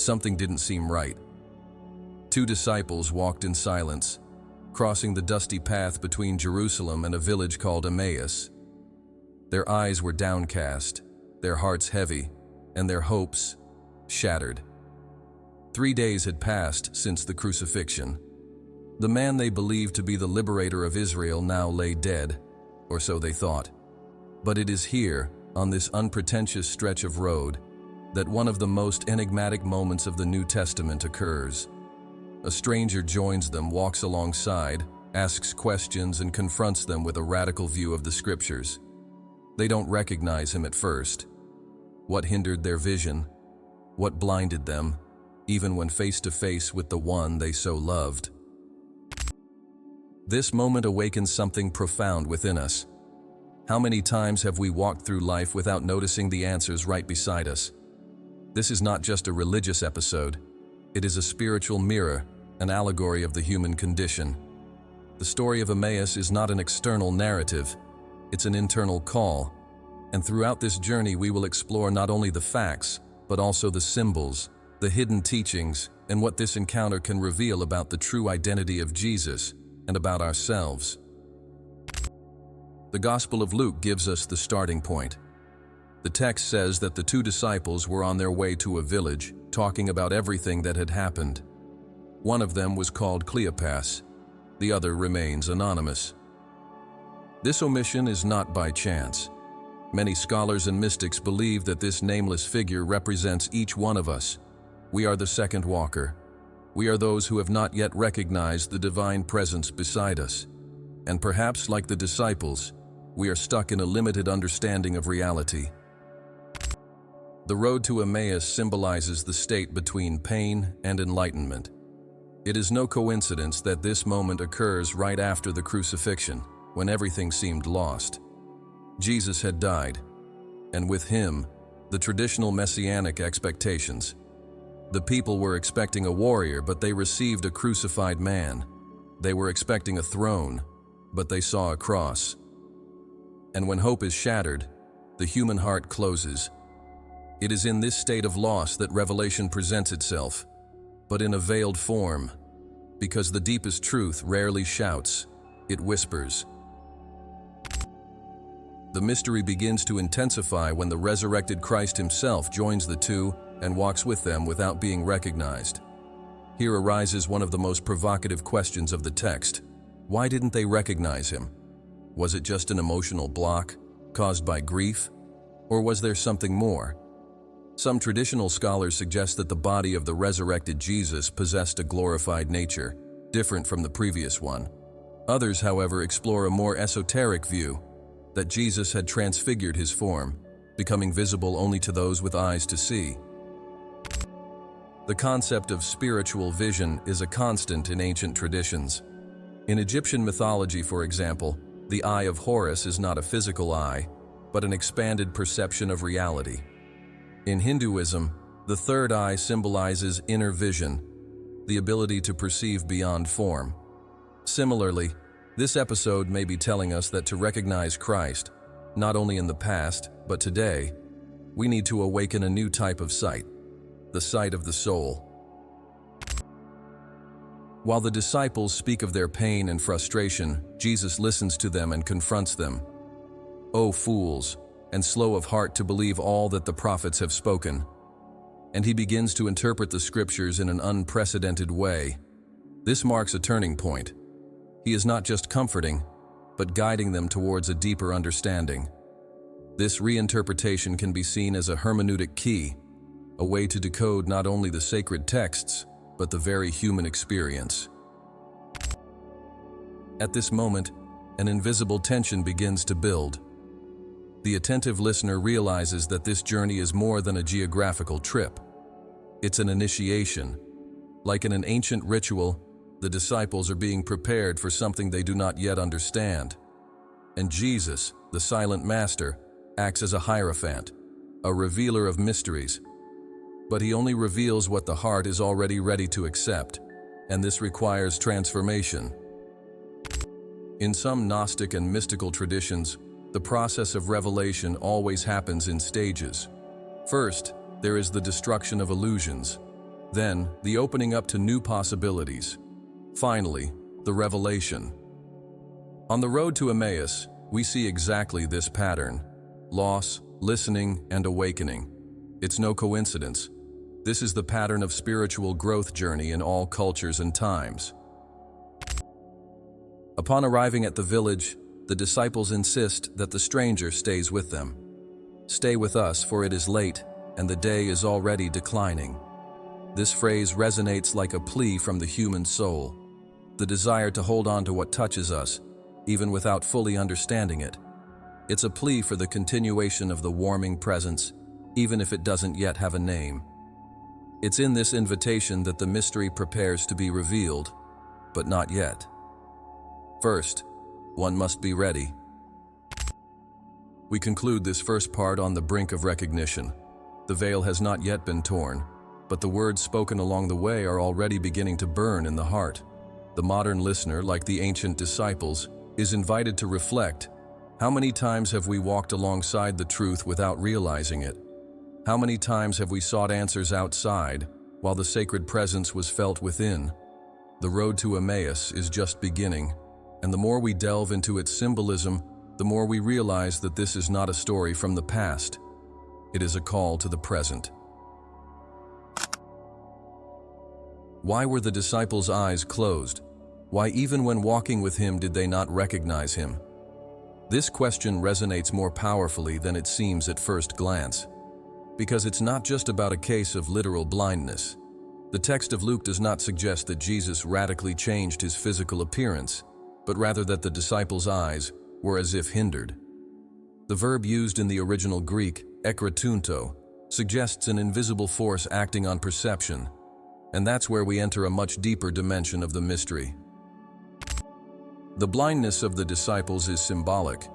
something didn't seem right. Two disciples walked in silence, crossing the dusty path between Jerusalem and a village called Emmaus. Their eyes were downcast, their hearts heavy, and their hopes shattered. 3 days had passed since the crucifixion. The man they believed to be the liberator of Israel now lay dead, or so they thought. But it is here, on this unpretentious stretch of road, that one of the most enigmatic moments of the New Testament occurs. A stranger joins them, walks alongside, asks questions, and confronts them with a radical view of the Scriptures. They don't recognize him at first. What hindered their vision? What blinded them, even when face to face with the one they so loved? This moment awakens something profound within us. How many times have we walked through life without noticing the answers right beside us? This is not just a religious episode. It is a spiritual mirror, an allegory of the human condition. The story of Emmaus is not an external narrative. It's an internal call. And throughout this journey we will explore not only the facts, but also the symbols, the hidden teachings, and what this encounter can reveal about the true identity of Jesus and about ourselves. The Gospel of Luke gives us the starting point. The text says that the two disciples were on their way to a village, talking about everything that had happened. One of them was called Cleopas. The other remains anonymous. This omission is not by chance. Many scholars and mystics believe that this nameless figure represents each one of us. We are the second walker. We are those who have not yet recognized the divine presence beside us. And perhaps, like the disciples, we are stuck in a limited understanding of reality. The road to Emmaus symbolizes the state between pain and enlightenment. It is no coincidence that this moment occurs right after the crucifixion, when everything seemed lost. Jesus had died, and with him, the traditional messianic expectations. The people were expecting a warrior, but they received a crucified man. They were expecting a throne, but they saw a cross. And when hope is shattered, the human heart closes. It is in this state of loss that revelation presents itself, but in a veiled form, because the deepest truth rarely shouts, it whispers. The mystery begins to intensify when the resurrected Christ himself joins the two and walks with them without being recognized. Here arises one of the most provocative questions of the text. Why didn't they recognize him? Was it just an emotional block caused by grief? Or was there something more? Some traditional scholars suggest that the body of the resurrected Jesus possessed a glorified nature, different from the previous one. Others, however, explore a more esoteric view, that Jesus had transfigured his form, becoming visible only to those with eyes to see. The concept of spiritual vision is a constant in ancient traditions. In Egyptian mythology, for example, the eye of Horus is not a physical eye, but an expanded perception of reality. In Hinduism, the third eye symbolizes inner vision, the ability to perceive beyond form. Similarly, this episode may be telling us that to recognize Christ, not only in the past, but today, we need to awaken a new type of sight, the sight of the soul. While the disciples speak of their pain and frustration, Jesus listens to them and confronts them. "O fools, and slow of heart to believe all that the prophets have spoken." And he begins to interpret the scriptures in an unprecedented way. This marks a turning point. He is not just comforting, but guiding them towards a deeper understanding. This reinterpretation can be seen as a hermeneutic key, a way to decode not only the sacred texts, but the very human experience. At this moment, an invisible tension begins to build. The attentive listener realizes that this journey is more than a geographical trip. It's an initiation. Like in an ancient ritual, the disciples are being prepared for something they do not yet understand. And Jesus, the silent master, acts as a hierophant, a revealer of mysteries. But he only reveals what the heart is already ready to accept, and this requires transformation. In some Gnostic and mystical traditions, the process of revelation always happens in stages. First, there is the destruction of illusions. Then, the opening up to new possibilities. Finally, the revelation. On the road to Emmaus, we see exactly this pattern: loss, listening, and awakening. It's no coincidence. This is the pattern of spiritual growth journey in all cultures and times. Upon arriving at the village, the disciples insist that the stranger stays with them. "Stay with us, for it is late, and the day is already declining." This phrase resonates like a plea from the human soul, the desire to hold on to what touches us, even without fully understanding it. It's a plea for the continuation of the warming presence, even if it doesn't yet have a name. It's in this invitation that the mystery prepares to be revealed, but not yet. First, one must be ready. We conclude this first part on the brink of recognition. The veil has not yet been torn, but the words spoken along the way are already beginning to burn in the heart. The modern listener, like the ancient disciples, is invited to reflect. How many times have we walked alongside the truth without realizing it? How many times have we sought answers outside, while the sacred presence was felt within? The road to Emmaus is just beginning, and the more we delve into its symbolism, the more we realize that this is not a story from the past. It is a call to the present. Why were the disciples' eyes closed? Why, even when walking with him, did they not recognize him? This question resonates more powerfully than it seems at first glance, because it's not just about a case of literal blindness. The text of Luke does not suggest that Jesus radically changed his physical appearance, but rather that the disciples' eyes were as if hindered. The verb used in the original Greek, ekkratunto, suggests an invisible force acting on perception, and that's where we enter a much deeper dimension of the mystery. The blindness of the disciples is symbolic.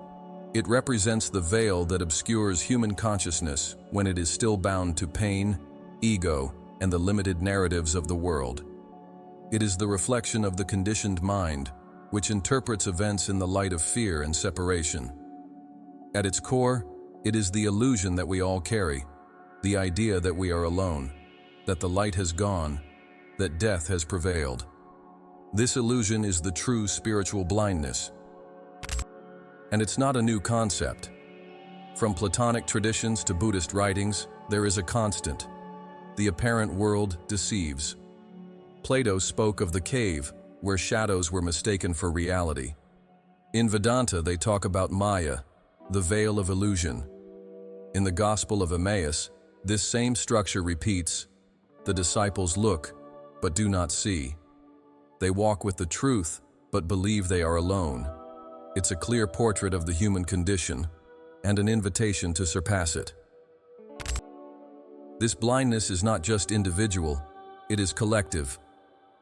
It represents the veil that obscures human consciousness when it is still bound to pain, ego, and the limited narratives of the world. It is the reflection of the conditioned mind, which interprets events in the light of fear and separation. At its core, it is the illusion that we all carry, the idea that we are alone, that the light has gone, that death has prevailed. This illusion is the true spiritual blindness. And it's not a new concept. From Platonic traditions to Buddhist writings, there is a constant. The apparent world deceives. Plato spoke of the cave, where shadows were mistaken for reality. In Vedanta, they talk about Maya, the veil of illusion. In the Gospel of Emmaus, this same structure repeats: the disciples look, but do not see. They walk with the truth, but believe they are alone. It's a clear portrait of the human condition, and an invitation to surpass it. This blindness is not just individual, it is collective.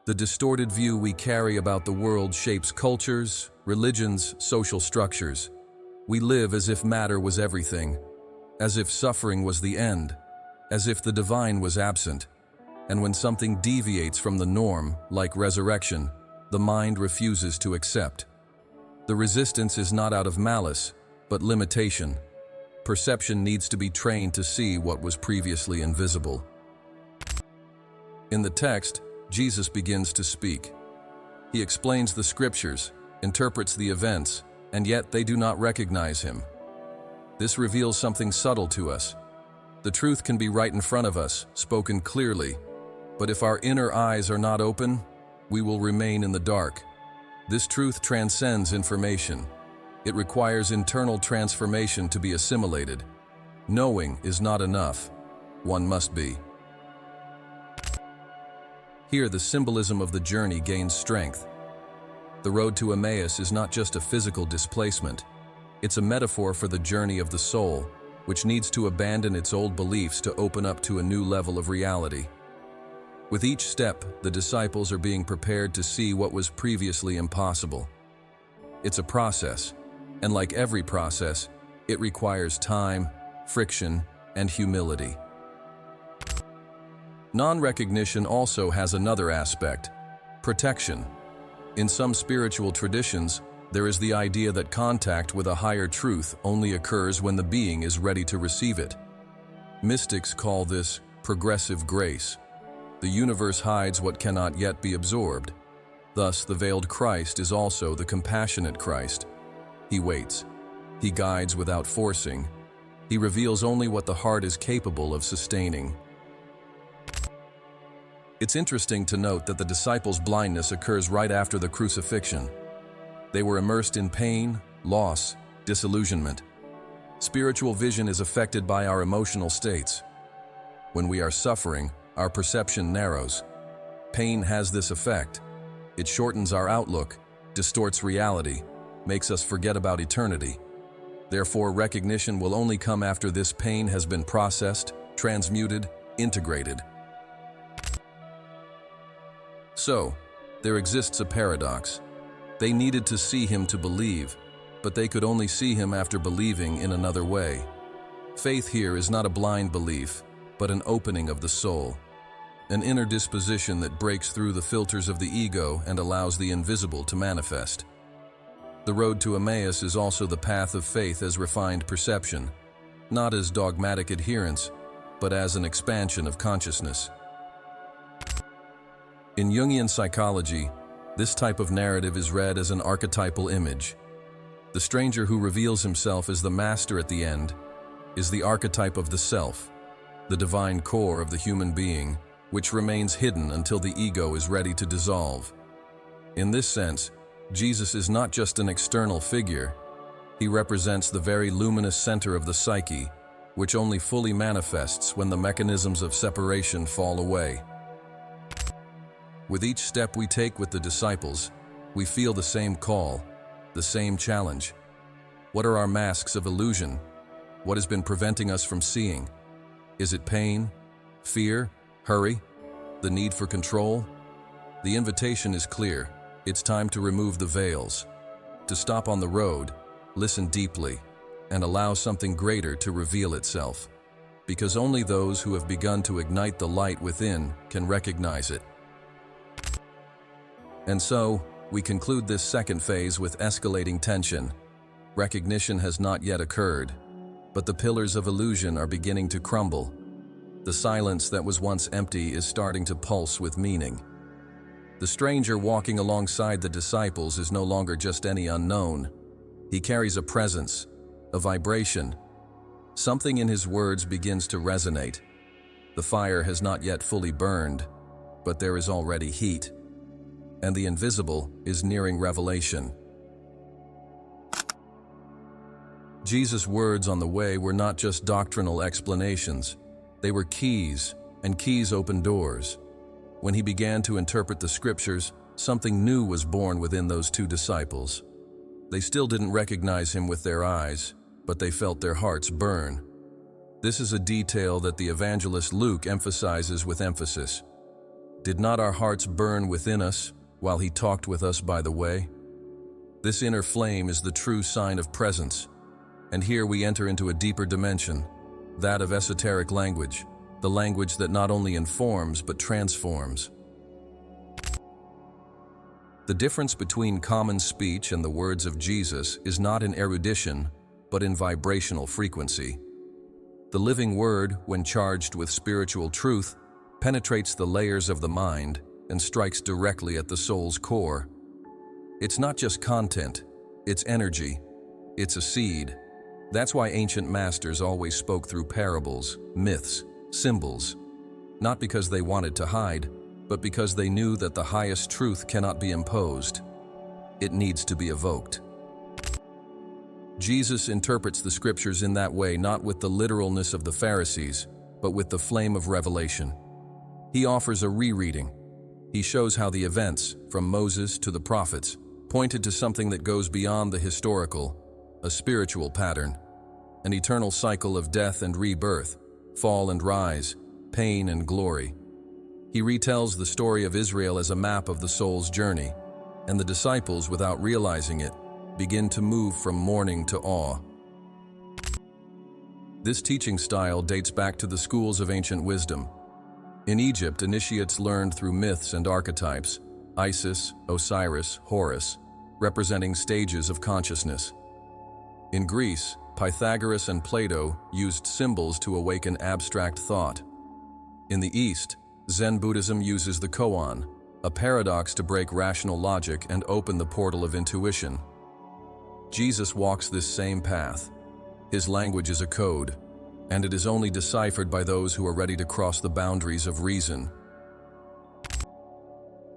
The distorted view we carry about the world shapes cultures, religions, social structures. We live as if matter was everything, as if suffering was the end, as if the divine was absent. And when something deviates from the norm, like resurrection, the mind refuses to accept. The resistance is not out of malice, but limitation. Perception needs to be trained to see what was previously invisible. In the text, Jesus begins to speak. He explains the scriptures, interprets the events, and yet they do not recognize him. This reveals something subtle to us. The truth can be right in front of us, spoken clearly, but if our inner eyes are not open, we will remain in the dark. This truth transcends information. It requires internal transformation to be assimilated. Knowing is not enough. One must be. Here, the symbolism of the journey gains strength. The road to Emmaus is not just a physical displacement. It's a metaphor for the journey of the soul, which needs to abandon its old beliefs to open up to a new level of reality. With each step, the disciples are being prepared to see what was previously impossible. It's a process, and like every process, it requires time, friction, and humility. Non-recognition also has another aspect: protection. In some spiritual traditions, there is the idea that contact with a higher truth only occurs when the being is ready to receive it. Mystics call this progressive grace. The universe hides what cannot yet be absorbed. Thus, the veiled Christ is also the compassionate Christ. He waits. He guides without forcing. He reveals only what the heart is capable of sustaining. It's interesting to note that the disciples' blindness occurs right after the crucifixion. They were immersed in pain, loss, disillusionment. Spiritual vision is affected by our emotional states. When we are suffering, our perception narrows. Pain has this effect. It shortens our outlook, distorts reality, makes us forget about eternity. Therefore, recognition will only come after this pain has been processed, transmuted, integrated. So, there exists a paradox. They needed to see him to believe, but they could only see him after believing in another way. Faith here is not a blind belief, but an opening of the soul, an inner disposition that breaks through the filters of the ego and allows the invisible to manifest. The road to Emmaus is also the path of faith as refined perception, not as dogmatic adherence, but as an expansion of consciousness. In Jungian psychology, this type of narrative is read as an archetypal image. The stranger who reveals himself as the master at the end is the archetype of the self, the divine core of the human being, which remains hidden until the ego is ready to dissolve. In this sense, Jesus is not just an external figure. He represents the very luminous center of the psyche, which only fully manifests when the mechanisms of separation fall away. With each step we take with the disciples, we feel the same call, the same challenge. What are our masks of illusion? What has been preventing us from seeing? Is it pain, fear, hurry, the need for control? The invitation is clear. It's time to remove the veils, to stop on the road, listen deeply, and allow something greater to reveal itself. Because only those who have begun to ignite the light within can recognize it. And so, we conclude this second phase with escalating tension. Recognition has not yet occurred, but the pillars of illusion are beginning to crumble. The silence that was once empty is starting to pulse with meaning. The stranger walking alongside the disciples is no longer just any unknown. He carries a presence, a vibration. Something in his words begins to resonate. The fire has not yet fully burned, but there is already heat. And the invisible is nearing revelation. Jesus' words on the way were not just doctrinal explanations. They were keys, and keys open doors. When he began to interpret the scriptures, something new was born within those two disciples. They still didn't recognize him with their eyes, but they felt their hearts burn. This is a detail that the evangelist Luke emphasizes with emphasis. Did not our hearts burn within us while he talked with us by the way? This inner flame is the true sign of presence. And here we enter into a deeper dimension, that of esoteric language, the language that not only informs but transforms. The difference between common speech and the words of Jesus is not in erudition, but in vibrational frequency. The living word, when charged with spiritual truth, penetrates the layers of the mind and strikes directly at the soul's core. It's not just content, it's energy, it's a seed. That's why ancient masters always spoke through parables, myths, symbols. Not because they wanted to hide, but because they knew that the highest truth cannot be imposed. It needs to be evoked. Jesus interprets the scriptures in that way, not with the literalness of the Pharisees, but with the flame of revelation. He offers a rereading. He shows how the events, from Moses to the prophets, pointed to something that goes beyond the historical, a spiritual pattern, an eternal cycle of death and rebirth, fall and rise, pain and glory. He retells the story of Israel as a map of the soul's journey, and the disciples, without realizing it, begin to move from mourning to awe. This teaching style dates back to the schools of ancient wisdom. In Egypt, initiates learned through myths and archetypes, Isis, Osiris, Horus, representing stages of consciousness. In Greece, Pythagoras and Plato used symbols to awaken abstract thought. In the East, Zen Buddhism uses the koan, a paradox to break rational logic and open the portal of intuition. Jesus walks this same path. His language is a code, and it is only deciphered by those who are ready to cross the boundaries of reason.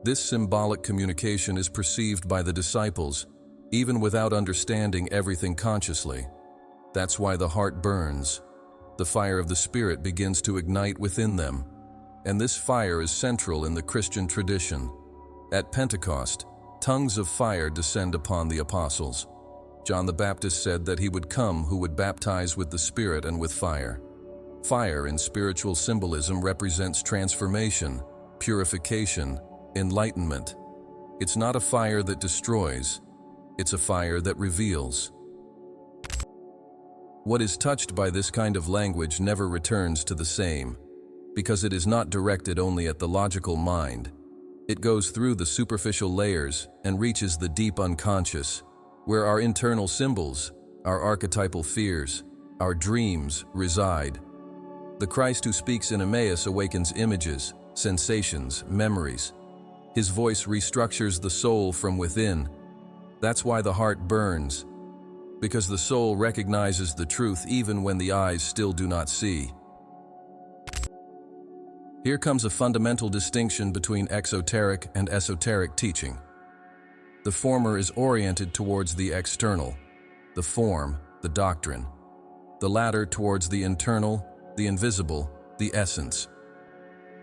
This symbolic communication is perceived by the disciples, even without understanding everything consciously. That's why the heart burns. The fire of the Spirit begins to ignite within them. And this fire is central in the Christian tradition. At Pentecost, tongues of fire descend upon the apostles. John the Baptist said that he would come who would baptize with the Spirit and with fire. Fire in spiritual symbolism represents transformation, purification, enlightenment. It's not a fire that destroys, it's a fire that reveals. What is touched by this kind of language never returns to the same, because it is not directed only at the logical mind. It goes through the superficial layers and reaches the deep unconscious, where our internal symbols, our archetypal fears, our dreams reside. The Christ who speaks in Emmaus awakens images, sensations, memories. His voice restructures the soul from within. That's why the heart burns, because the soul recognizes the truth even when the eyes still do not see. Here comes a fundamental distinction between exoteric and esoteric teaching. The former is oriented towards the external, the form, the doctrine. The latter towards the internal, the invisible, the essence.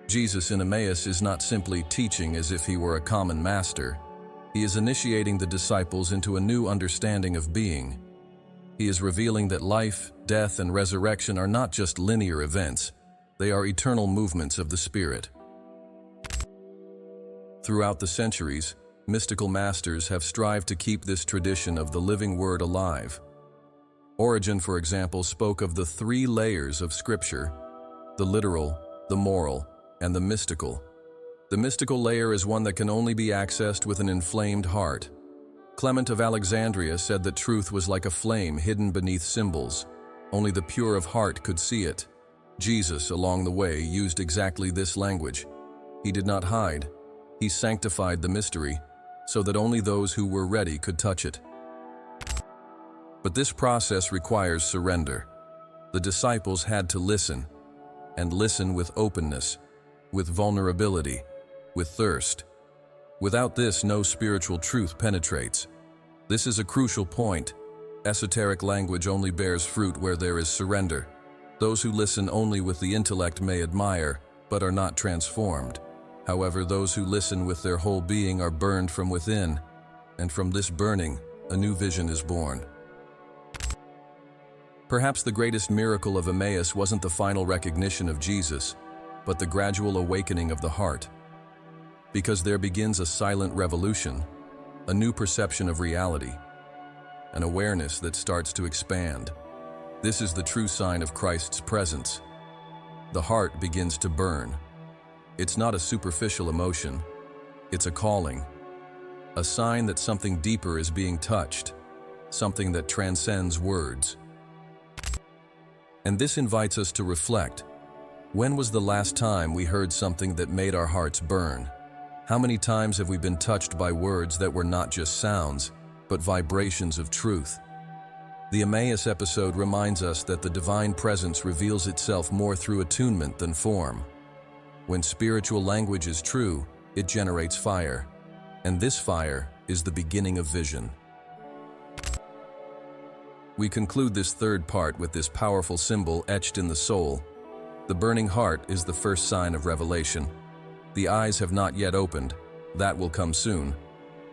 Jesus in Emmaus is not simply teaching as if he were a common master. He is initiating the disciples into a new understanding of being. He is revealing that life, death, and resurrection are not just linear events. They are eternal movements of the Spirit. Throughout the centuries, mystical masters have strived to keep this tradition of the living word alive. Origen, for example, spoke of the 3 layers of Scripture: the literal, the moral, and the mystical. The mystical layer is one that can only be accessed with an inflamed heart. Clement of Alexandria said that truth was like a flame hidden beneath symbols. Only the pure of heart could see it. Jesus, along the way, used exactly this language. He did not hide. He sanctified the mystery, so that only those who were ready could touch it. But this process requires surrender. The disciples had to listen, and listen with openness, with vulnerability, with thirst. Without this, no spiritual truth penetrates. This is a crucial point. Esoteric language only bears fruit where there is surrender. Those who listen only with the intellect may admire, but are not transformed. However, those who listen with their whole being are burned from within, and from this burning, a new vision is born. Perhaps the greatest miracle of Emmaus wasn't the final recognition of Jesus, but the gradual awakening of the heart. Because there begins a silent revolution, a new perception of reality, an awareness that starts to expand. This is the true sign of Christ's presence. The heart begins to burn. It's not a superficial emotion. It's a calling, a sign that something deeper is being touched, something that transcends words. And this invites us to reflect. When was the last time we heard something that made our hearts burn? How many times have we been touched by words that were not just sounds, but vibrations of truth? The Emmaus episode reminds us that the divine presence reveals itself more through attunement than form. When spiritual language is true, it generates fire, and this fire is the beginning of vision. We conclude this third part with this powerful symbol etched in the soul. The burning heart is the first sign of revelation. The eyes have not yet opened. That will come soon.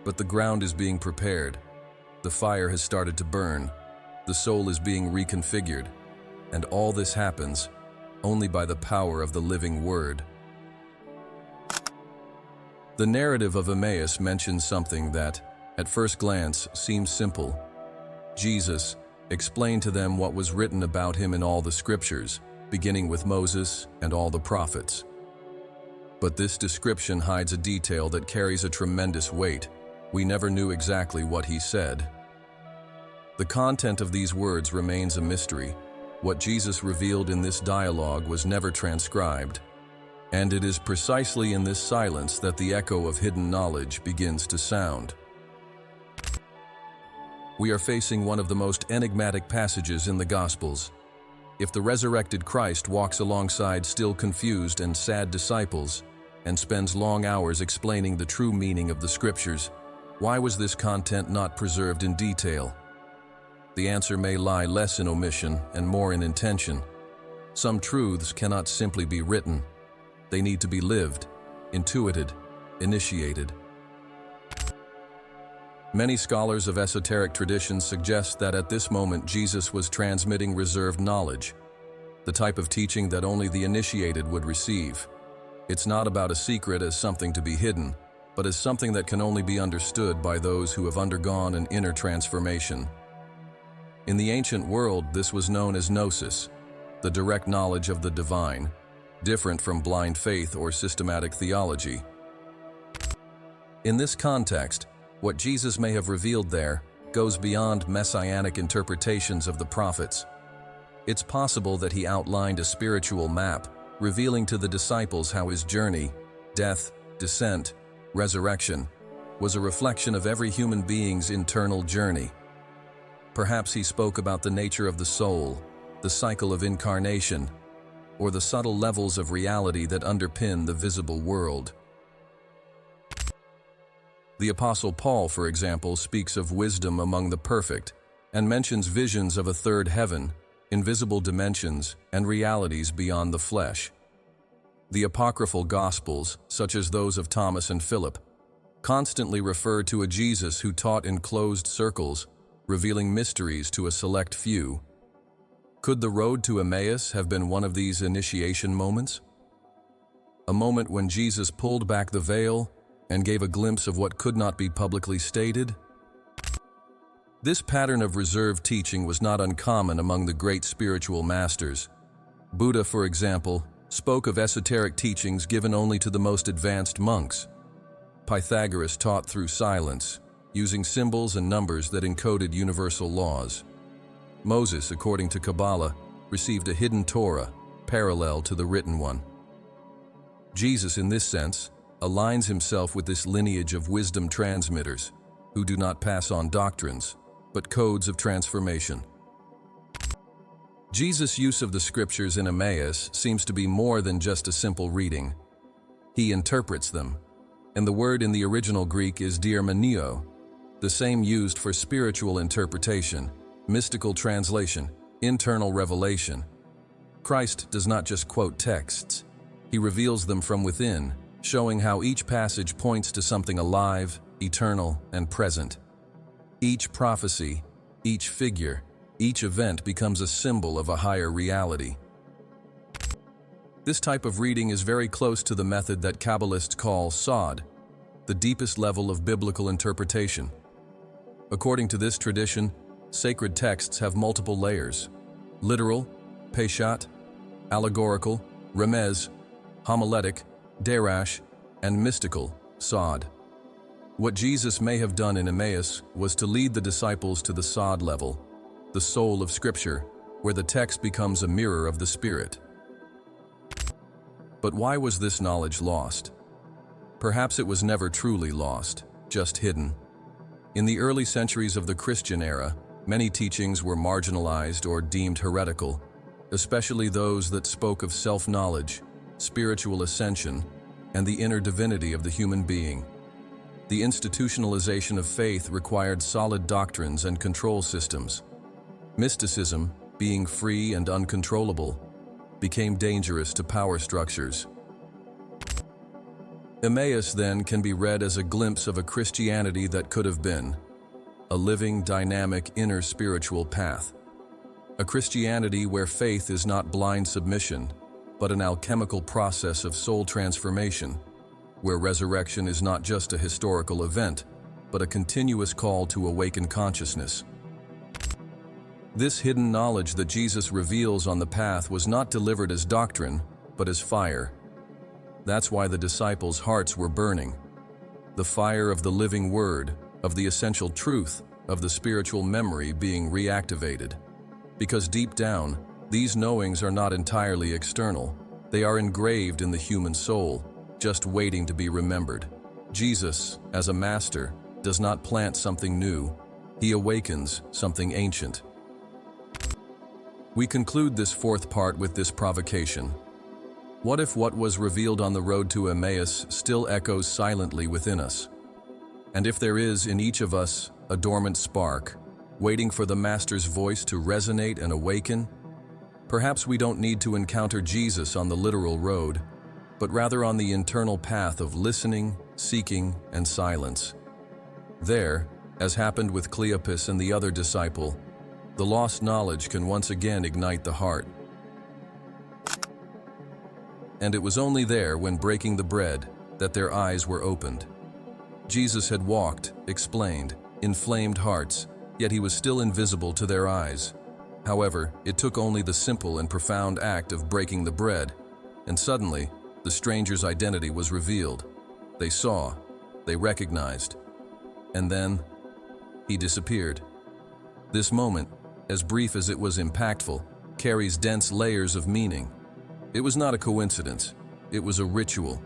But the ground is being prepared. The fire has started to burn. The soul is being reconfigured. And all this happens only by the power of the living word. The narrative of Emmaus mentions something that, at first glance, seems simple. Jesus explained to them what was written about him in all the scriptures, beginning with Moses and all the prophets. But this description hides a detail that carries a tremendous weight. We never knew exactly what he said. The content of these words remains a mystery. What Jesus revealed in this dialogue was never transcribed. And it is precisely in this silence that the echo of hidden knowledge begins to sound. We are facing one of the most enigmatic passages in the Gospels. If the resurrected Christ walks alongside still confused and sad disciples and spends long hours explaining the true meaning of the Scriptures, why was this content not preserved in detail? The answer may lie less in omission and more in intention. Some truths cannot simply be written. They need to be lived, intuited, initiated. Many scholars of esoteric traditions suggest that at this moment Jesus was transmitting reserved knowledge, the type of teaching that only the initiated would receive. It's not about a secret as something to be hidden, but as something that can only be understood by those who have undergone an inner transformation. In the ancient world, this was known as gnosis, the direct knowledge of the divine, different from blind faith or systematic theology. In this context, what Jesus may have revealed there goes beyond messianic interpretations of the prophets. It's possible that he outlined a spiritual map, revealing to the disciples how his journey, death, descent, resurrection, was a reflection of every human being's internal journey. Perhaps he spoke about the nature of the soul, the cycle of incarnation, or the subtle levels of reality that underpin the visible world. The Apostle Paul, for example, speaks of wisdom among the perfect and mentions visions of a third heaven, invisible dimensions, and realities beyond the flesh. The apocryphal Gospels, such as those of Thomas and Philip, constantly refer to a Jesus who taught in closed circles, revealing mysteries to a select few. Could the road to Emmaus have been one of these initiation moments? A moment when Jesus pulled back the veil and gave a glimpse of what could not be publicly stated? This pattern of reserved teaching was not uncommon among the great spiritual masters. Buddha, for example, spoke of esoteric teachings given only to the most advanced monks. Pythagoras taught through silence, using symbols and numbers that encoded universal laws. Moses, according to Kabbalah, received a hidden Torah, parallel to the written one. Jesus, in this sense, aligns himself with this lineage of wisdom transmitters, who do not pass on doctrines, but codes of transformation. Jesus' use of the Scriptures in Emmaus seems to be more than just a simple reading. He interprets them, and the word in the original Greek is diarmenio, the same used for spiritual interpretation, mystical translation, internal revelation. Christ does not just quote texts. He reveals them from within, showing how each passage points to something alive, eternal, and present. Each prophecy, each figure, each event becomes a symbol of a higher reality. This type of reading is very close to the method that Kabbalists call sod, the deepest level of biblical interpretation. According to this tradition, sacred texts have multiple layers: literal, peshat, allegorical, remez, homiletic, derash, and mystical, sod. What Jesus may have done in Emmaus was to lead the disciples to the sod level, the soul of Scripture, where the text becomes a mirror of the Spirit. But why was this knowledge lost? Perhaps it was never truly lost, just hidden. In the early centuries of the Christian era, many teachings were marginalized or deemed heretical, especially those that spoke of self-knowledge, spiritual ascension, and the inner divinity of the human being. The institutionalization of faith required solid doctrines and control systems. Mysticism, being free and uncontrollable, became dangerous to power structures. Emmaus, then, can be read as a glimpse of a Christianity that could have been a living, dynamic, inner spiritual path. A Christianity where faith is not blind submission, but an alchemical process of soul transformation, where resurrection is not just a historical event, but a continuous call to awaken consciousness. This hidden knowledge that Jesus reveals on the path was not delivered as doctrine, but as fire. That's why the disciples' hearts were burning. The fire of the living word, of the essential truth, of the spiritual memory being reactivated. Because deep down, these knowings are not entirely external, They are engraved in the human soul, just waiting to be remembered. Jesus, as a master, does not plant something new. He awakens something ancient. We conclude this fourth part with this provocation. What if what was revealed on the road to Emmaus still echoes silently within us? And if there is in each of us a dormant spark, waiting for the Master's voice to resonate and awaken? Perhaps we don't need to encounter Jesus on the literal road, but rather on the internal path of listening, seeking, and silence. There, as happened with Cleopas and the other disciple, the lost knowledge can once again ignite the heart. And it was only there, when breaking the bread, that their eyes were opened. Jesus had walked, explained, inflamed hearts, yet he was still invisible to their eyes. However, it took only the simple and profound act of breaking the bread, and suddenly, the stranger's identity was revealed. They saw, they recognized, and then he disappeared. This moment, as brief as it was impactful, carries dense layers of meaning. It was not a coincidence, it was a ritual,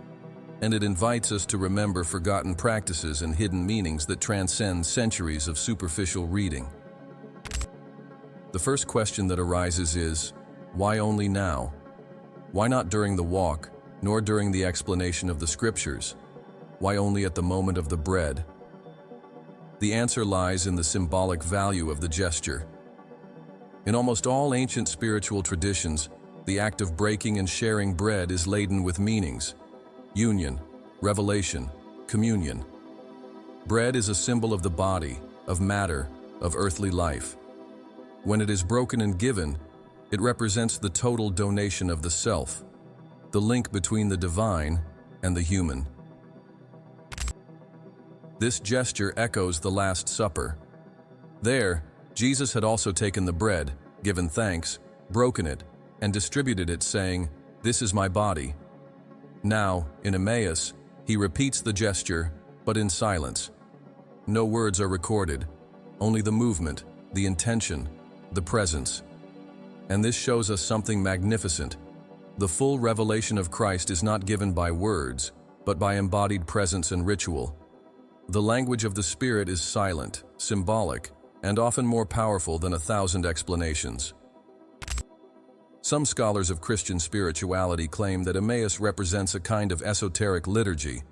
and it invites us to remember forgotten practices and hidden meanings that transcend centuries of superficial reading. The first question that arises is, why only now? Why not during the walk, nor during the explanation of the scriptures? Why only at the moment of the bread? The answer lies in the symbolic value of the gesture. In almost all ancient spiritual traditions, the act of breaking and sharing bread is laden with meanings: union, revelation, communion. Bread is a symbol of the body, of matter, of earthly life. When it is broken and given, it represents the total donation of the self, the link between the divine and the human. This gesture echoes the Last Supper. There, Jesus had also taken the bread, given thanks, broken it, and distributed it, saying, "This is my body." Now, in Emmaus, he repeats the gesture, but in silence. No words are recorded, only the movement, the intention, the presence. And this shows us something magnificent. The full revelation of Christ is not given by words, but by embodied presence and ritual. The language of the Spirit is silent, symbolic, and often more powerful than 1,000 explanations. Some scholars of Christian spirituality claim that Emmaus represents a kind of esoteric liturgy.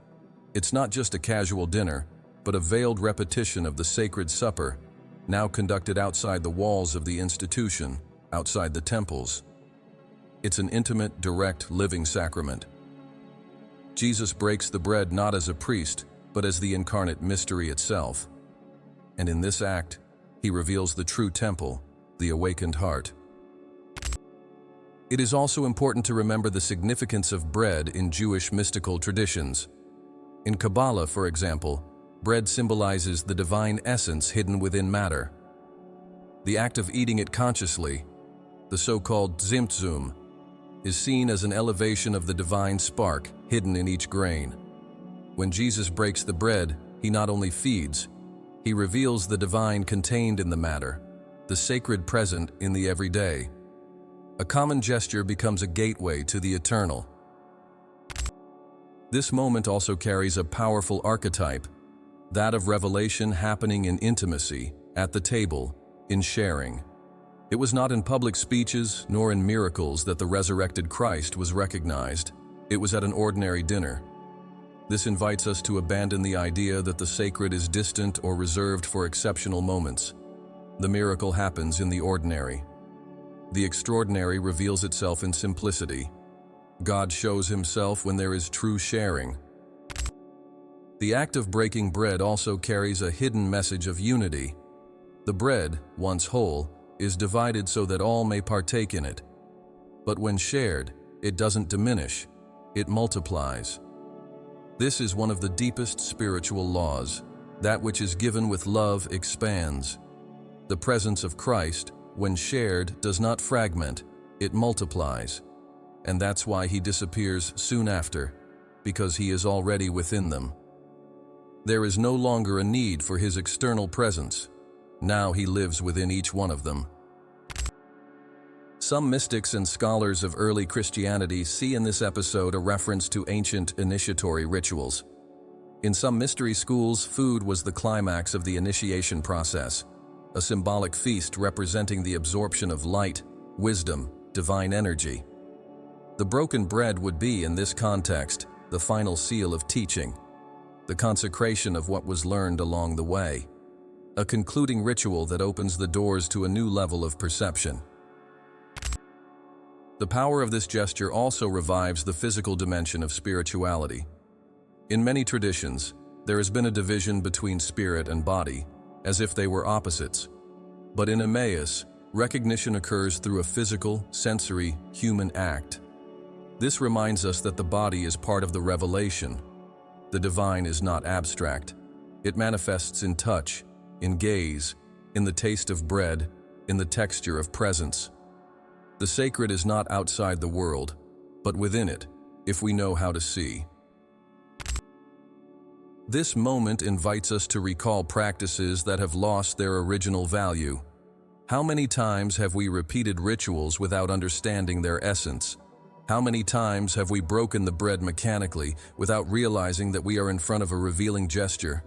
It's not just a casual dinner, but a veiled repetition of the sacred supper, now conducted outside the walls of the institution, outside the temples. It's an intimate, direct, living sacrament. Jesus breaks the bread not as a priest, but as the incarnate mystery itself. And in this act, he reveals the true temple, the awakened heart. It is also important to remember the significance of bread in Jewish mystical traditions. In Kabbalah, for example, bread symbolizes the divine essence hidden within matter. The act of eating it consciously, the so-called Tzimtzum, is seen as an elevation of the divine spark hidden in each grain. When Jesus breaks the bread, he not only feeds, he reveals the divine contained in the matter, the sacred present in the everyday. A common gesture becomes a gateway to the eternal. This moment also carries a powerful archetype, that of revelation happening in intimacy, at the table, in sharing. It was not in public speeches nor in miracles that the resurrected Christ was recognized. It was at an ordinary dinner. This invites us to abandon the idea that the sacred is distant or reserved for exceptional moments. The miracle happens in the ordinary. The extraordinary reveals itself in simplicity. God shows himself when there is true sharing. The act of breaking bread also carries a hidden message of unity. The bread, once whole, is divided so that all may partake in it. But when shared, it doesn't diminish, it multiplies. This is one of the deepest spiritual laws. That which is given with love expands. The presence of Christ, when shared, does not fragment, it multiplies. And that's why he disappears soon after, because he is already within them. There is no longer a need for his external presence. Now he lives within each one of them. Some mystics and scholars of early Christianity see in this episode a reference to ancient initiatory rituals. In some mystery schools, food was the climax of the initiation process, a symbolic feast representing the absorption of light, wisdom, divine energy. The broken bread would be, in this context, the final seal of teaching, the consecration of what was learned along the way, a concluding ritual that opens the doors to a new level of perception. The power of this gesture also revives the physical dimension of spirituality. In many traditions, there has been a division between spirit and body, as if they were opposites. But in Emmaus, recognition occurs through a physical, sensory, human act. This reminds us that the body is part of the revelation. The divine is not abstract. It manifests in touch, in gaze, in the taste of bread, in the texture of presence. The sacred is not outside the world, but within it, if we know how to see. This moment invites us to recall practices that have lost their original value. How many times have we repeated rituals without understanding their essence? How many times have we broken the bread mechanically without realizing that we are in front of a revealing gesture?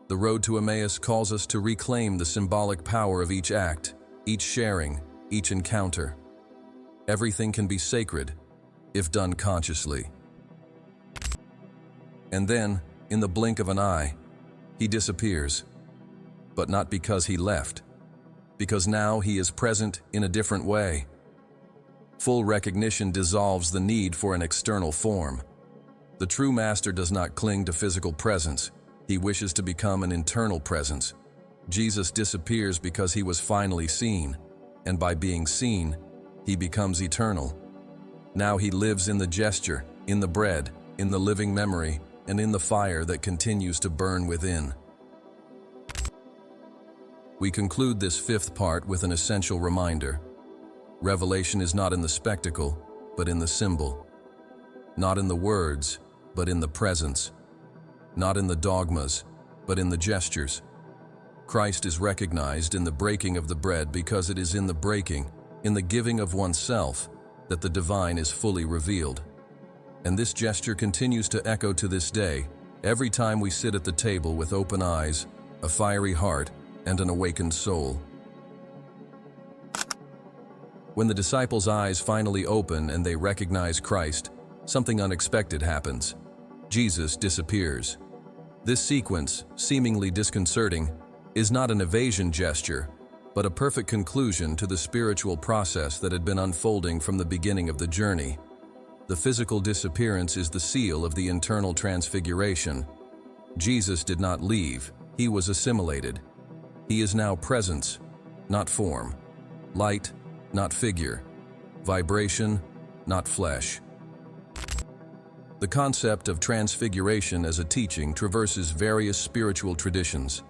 The road to Emmaus calls us to reclaim the symbolic power of each act, each sharing, each encounter. Everything can be sacred, if done consciously. And then, in the blink of an eye, he disappears. But not because he left, because now he is present in a different way. Full recognition dissolves the need for an external form. The true master does not cling to physical presence. He wishes to become an internal presence. Jesus disappears because he was finally seen, and by being seen, he becomes eternal. Now he lives in the gesture, in the bread, in the living memory, and in the fire that continues to burn within. We conclude this fifth part with an essential reminder. Revelation is not in the spectacle, but in the symbol. Not in the words, but in the presence. Not in the dogmas, but in the gestures. Christ is recognized in the breaking of the bread because it is in the breaking, in the giving of oneself, that the divine is fully revealed. And this gesture continues to echo to this day, every time we sit at the table with open eyes, a fiery heart, and an awakened soul. When the disciples' eyes finally open and they recognize Christ, something unexpected happens. Jesus disappears. This sequence, seemingly disconcerting, is not an evasion gesture, but a perfect conclusion to the spiritual process that had been unfolding from the beginning of the journey. The physical disappearance is the seal of the internal transfiguration. Jesus did not leave, he was assimilated. He is now presence, not form. Light, not figure. Vibration, not flesh. The concept of transfiguration as a teaching traverses various spiritual traditions.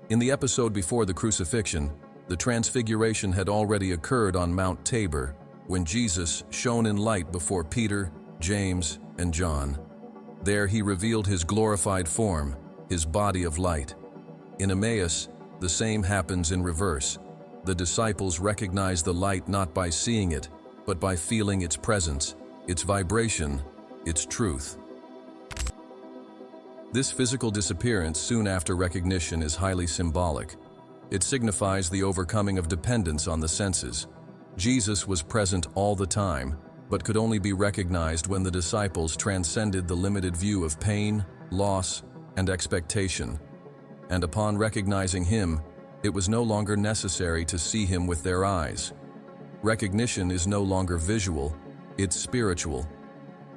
In the episode before the crucifixion, the transfiguration had already occurred on Mount Tabor, when Jesus shone in light before Peter, James, and John. There he revealed his glorified form, his body of light. In Emmaus, the same happens in reverse. The disciples recognize the light not by seeing it, but by feeling its presence, its vibration, its truth. This physical disappearance soon after recognition is highly symbolic. It signifies the overcoming of dependence on the senses. Jesus was present all the time, but could only be recognized when the disciples transcended the limited view of pain, loss, and expectation. And upon recognizing him, it was no longer necessary to see him with their eyes. Recognition is no longer visual, it's spiritual.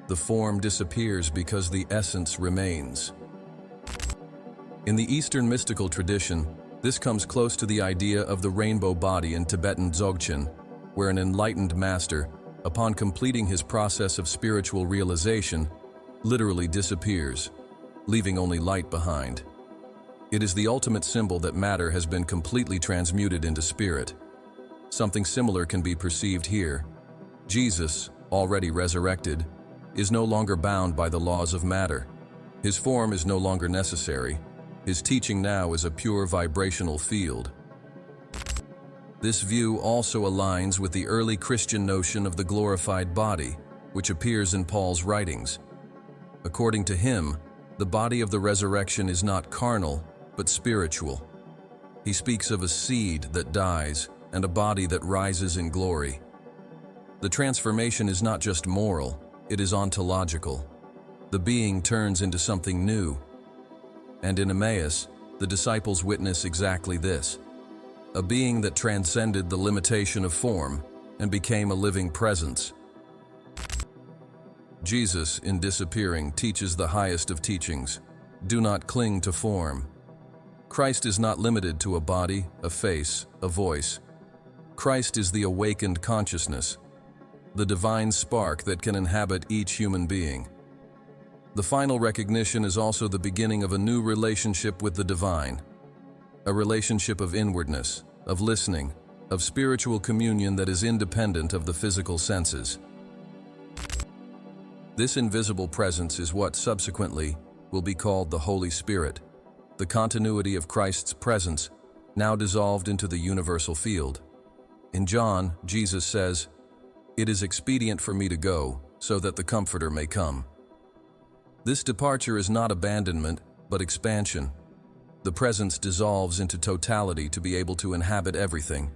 The form disappears because the essence remains. In the Eastern mystical tradition, this comes close to the idea of the rainbow body in Tibetan Dzogchen, where an enlightened master, upon completing his process of spiritual realization, literally disappears, leaving only light behind. It is the ultimate symbol that matter has been completely transmuted into spirit. Something similar can be perceived here. Jesus, already resurrected, is no longer bound by the laws of matter. His form is no longer necessary. His teaching now is a pure vibrational field. This view also aligns with the early Christian notion of the glorified body, which appears in Paul's writings. According to him, the body of the resurrection is not carnal, but spiritual. He speaks of a seed that dies and a body that rises in glory. The transformation is not just moral, it is ontological. The being turns into something new. And in Emmaus, the disciples witness exactly this: a being that transcended the limitation of form and became a living presence. Jesus, in disappearing, teaches the highest of teachings: do not cling to form. Christ is not limited to a body, a face, a voice. Christ is the awakened consciousness, the divine spark that can inhabit each human being. The final recognition is also the beginning of a new relationship with the divine, a relationship of inwardness, of listening, of spiritual communion that is independent of the physical senses. This invisible presence is what subsequently will be called the Holy Spirit, the continuity of Christ's presence, now dissolved into the universal field. In John, Jesus says, "It is expedient for me to go, so that the Comforter may come." This departure is not abandonment, but expansion. The presence dissolves into totality to be able to inhabit everything.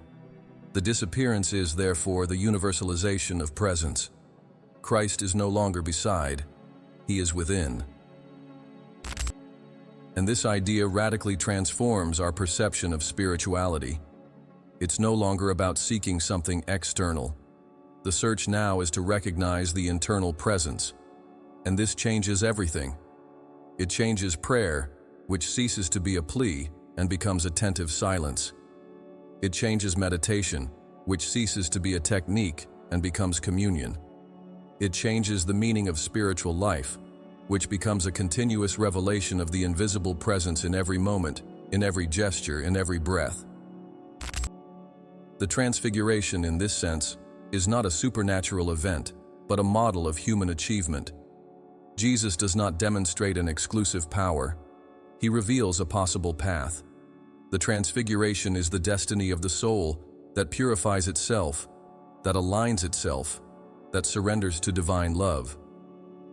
The disappearance is, therefore, the universalization of presence. Christ is no longer beside, he is within. And this idea radically transforms our perception of spirituality. It's no longer about seeking something external. The search now is to recognize the internal presence. And this changes everything. It changes prayer, which ceases to be a plea and becomes attentive silence. It changes meditation, which ceases to be a technique and becomes communion. It changes the meaning of spiritual life, which becomes a continuous revelation of the invisible presence in every moment, in every gesture, in every breath. The transfiguration, in this sense, is not a supernatural event, but a model of human achievement. Jesus does not demonstrate an exclusive power. He reveals a possible path. The transfiguration is the destiny of the soul that purifies itself, that aligns itself, that surrenders to divine love.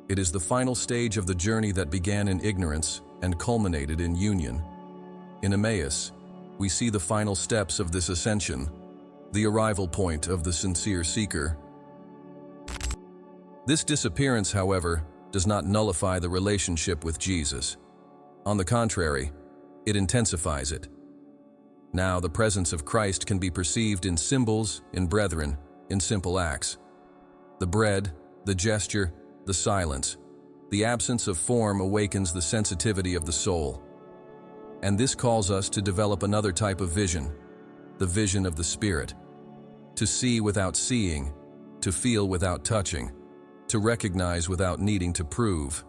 It is the final stage of the journey that began in ignorance and culminated in union. In Emmaus, we see the final steps of this ascension, the arrival point of the sincere seeker. This disappearance, however, does not nullify the relationship with Jesus. On the contrary, it intensifies it. Now, the presence of Christ can be perceived in symbols, in brethren, in simple acts. The bread, the gesture, the silence, the absence of form awakens the sensitivity of the soul. And this calls us to develop another type of vision, the vision of the Spirit. To see without seeing, to feel without touching, to recognize without needing to prove.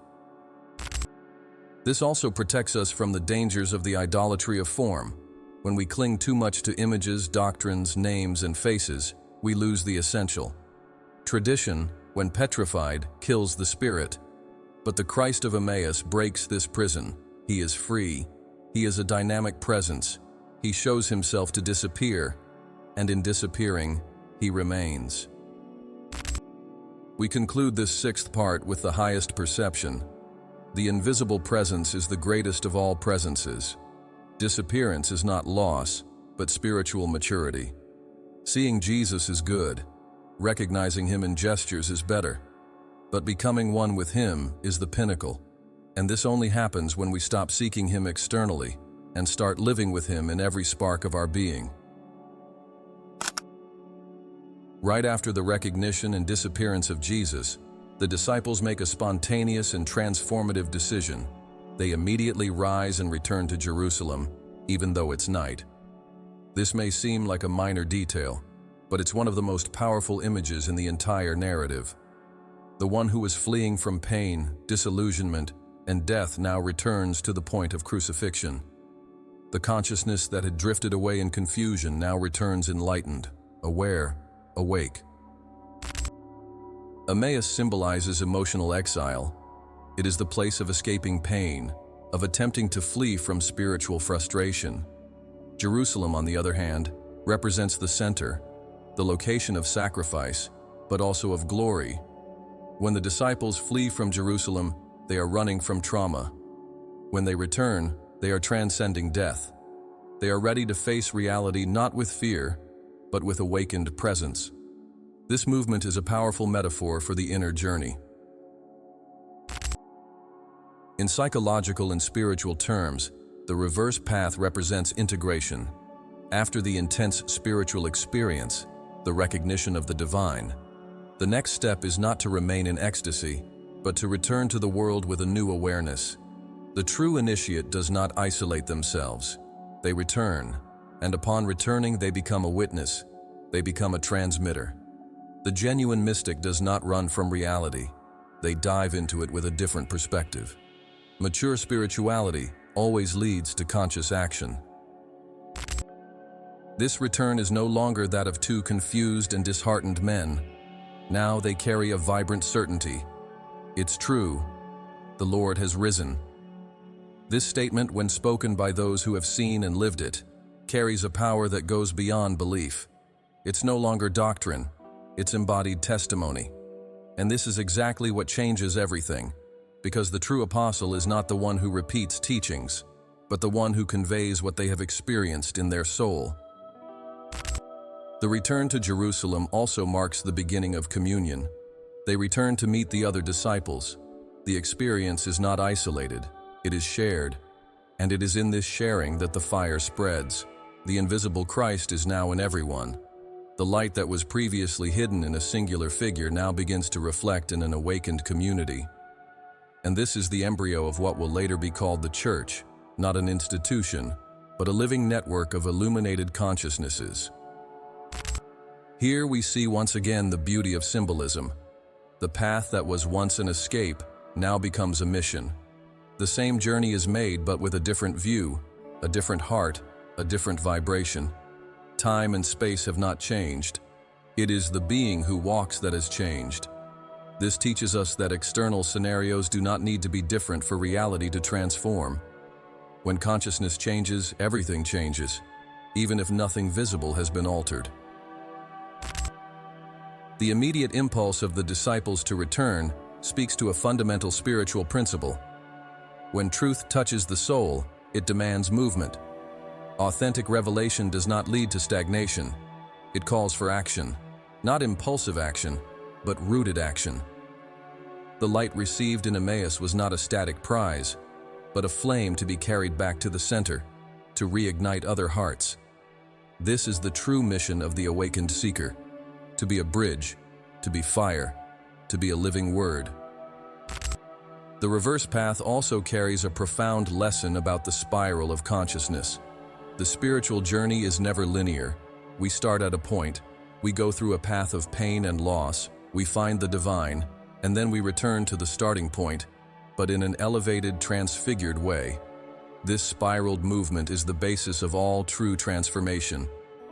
This also protects us from the dangers of the idolatry of form. When we cling too much to images, doctrines, names, and faces, we lose the essential. Tradition, when petrified, kills the spirit. But the Christ of Emmaus breaks this prison. He is free. He is a dynamic presence. He shows himself to disappear, and in disappearing, he remains. We conclude this sixth part with the highest perception. The invisible presence is the greatest of all presences. Disappearance is not loss, but spiritual maturity. Seeing Jesus is good. Recognizing him in gestures is better. But becoming one with him is the pinnacle. And this only happens when we stop seeking him externally and start living with him in every spark of our being. Right after the recognition and disappearance of Jesus, the disciples make a spontaneous and transformative decision. They immediately rise and return to Jerusalem, even though it's night. This may seem like a minor detail, but it's one of the most powerful images in the entire narrative. The one who was fleeing from pain, disillusionment, and death now returns to the point of crucifixion. The consciousness that had drifted away in confusion now returns enlightened, aware, awake. Emmaus symbolizes emotional exile. It is the place of escaping pain, of attempting to flee from spiritual frustration. Jerusalem, on the other hand, represents the center, the location of sacrifice, but also of glory. When the disciples flee from Jerusalem, they are running from trauma. When they return, they are transcending death. They are ready to face reality not with fear, but with awakened presence. This movement is a powerful metaphor for the inner journey. In psychological and spiritual terms, the reverse path represents integration. After the intense spiritual experience, the recognition of the divine, the next step is not to remain in ecstasy, but to return to the world with a new awareness. The true initiate does not isolate themselves. They return, and upon returning they become a witness. They become a transmitter. The genuine mystic does not run from reality. They dive into it with a different perspective. Mature spirituality always leads to conscious action. This return is no longer that of two confused and disheartened men. Now they carry a vibrant certainty. It's true. The Lord has risen. This statement, when spoken by those who have seen and lived it, carries a power that goes beyond belief. It's no longer doctrine. It's embodied testimony. And this is exactly what changes everything, because the true apostle is not the one who repeats teachings, but the one who conveys what they have experienced in their soul. The return to Jerusalem also marks the beginning of communion. They return to meet the other disciples. The experience is not isolated, it is shared. And it is in this sharing that the fire spreads. The invisible Christ is now in everyone. The light that was previously hidden in a singular figure now begins to reflect in an awakened community. And this is the embryo of what will later be called the Church, not an institution, but a living network of illuminated consciousnesses. Here we see once again the beauty of symbolism. The path that was once an escape now becomes a mission. The same journey is made, but with a different view, a different heart, a different vibration. Time and space have not changed. It is the being who walks that has changed. This teaches us that external scenarios do not need to be different for reality to transform. When consciousness changes, everything changes, even if nothing visible has been altered. The immediate impulse of the disciples to return speaks to a fundamental spiritual principle. When truth touches the soul, it demands movement. Authentic revelation does not lead to stagnation. It calls for action, not impulsive action, but rooted action. The light received in Emmaus was not a static prize, but a flame to be carried back to the center, to reignite other hearts. This is the true mission of the awakened seeker: to be a bridge, to be fire, to be a living word. The reverse path also carries a profound lesson about the spiral of consciousness. The spiritual journey is never linear. We start at a point, we go through a path of pain and loss, we find the divine, and then we return to the starting point, but in an elevated, transfigured way. This spiraled movement is the basis of all true transformation.